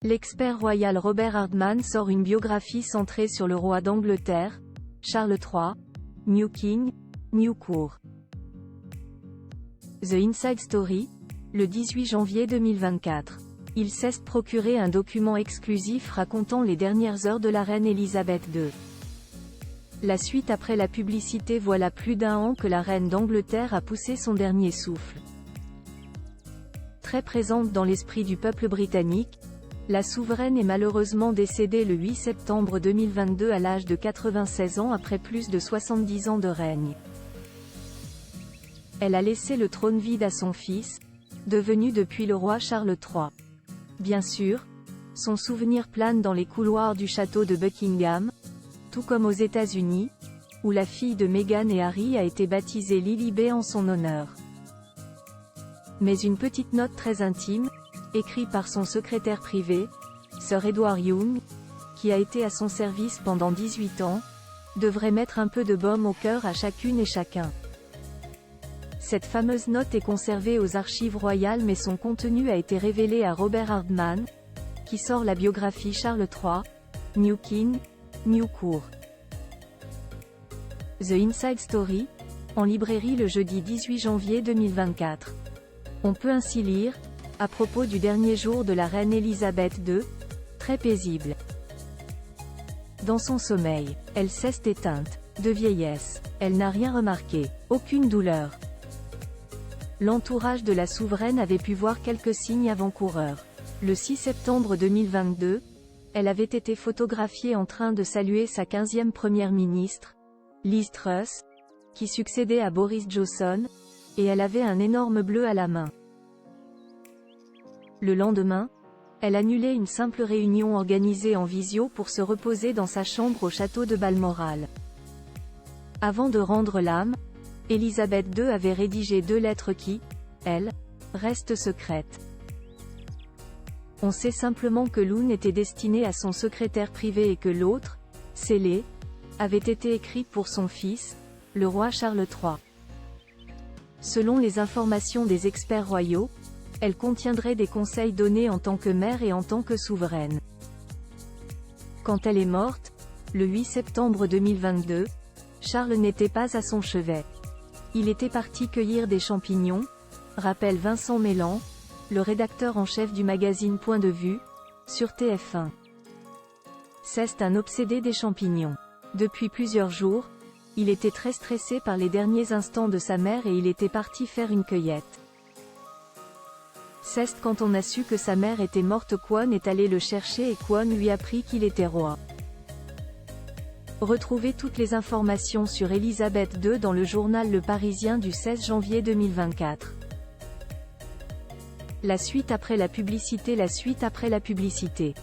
L'expert royal Robert Hardman sort une biographie centrée sur le roi d'Angleterre, Charles III, New King, New Cour. The Inside Story, le 18 janvier 2024. Il s'est procuré un document exclusif racontant les dernières heures de la reine Elisabeth II. La suite après la publicité. Voilà plus d'un an que la reine d'Angleterre a poussé son dernier souffle. Très présente dans l'esprit du peuple britannique, la souveraine est malheureusement décédée le 8 septembre 2022 à l'âge de 96 ans après plus de 70 ans de règne. Elle a laissé le trône vide à son fils, devenu depuis le roi Charles III. Bien sûr, son souvenir plane dans les couloirs du château de Buckingham, tout comme aux États-Unis, où la fille de Meghan et Harry a été baptisée Lilibet en son honneur. Mais une petite note très intime, écrite par son secrétaire privé, Sir Edward Young, qui a été à son service pendant 18 ans, devrait mettre un peu de baume au cœur à chacune et chacun. Cette fameuse note est conservée aux archives royales mais son contenu a été révélé à Robert Hardman, qui sort la biographie Charles III, New King, New Cour. The Inside Story, en librairie le jeudi 18 janvier 2024. On peut ainsi lire, à propos du dernier jour de la reine Elisabeth II, très paisible. Dans son sommeil, elle s'est éteinte, de vieillesse. Elle n'a rien remarqué, aucune douleur. L'entourage de la souveraine avait pu voir quelques signes avant-coureurs. Le 6 septembre 2022, elle avait été photographiée en train de saluer sa 15e première ministre, Liz Truss, qui succédait à Boris Johnson, et elle avait un énorme bleu à la main. Le lendemain, elle annulait une simple réunion organisée en visio pour se reposer dans sa chambre au château de Balmoral. Avant de rendre l'âme, Elisabeth II avait rédigé 2 lettres qui, elles, restent secrètes. On sait simplement que l'une était destinée à son secrétaire privé et que l'autre, scellée, avait été écrite pour son fils, le roi Charles III. Selon les informations des experts royaux, elle contiendrait des conseils donnés en tant que mère et en tant que souveraine. Quand elle est morte, le 8 septembre 2022, Charles n'était pas à son chevet. Il était parti cueillir des champignons, rappelle Vincent Mélan, le rédacteur en chef du magazine Point de Vue, sur TF1. C'est un obsédé des champignons. Depuis plusieurs jours, il était très stressé par les derniers instants de sa mère et il était parti faire une cueillette. C'est quand on a su que sa mère était morte Kwon est allé le chercher et Kwon lui apprit qu'il était roi. Retrouvez toutes les informations sur Elisabeth II dans le journal Le Parisien du 16 janvier 2024. La suite après la publicité. La suite après la publicité.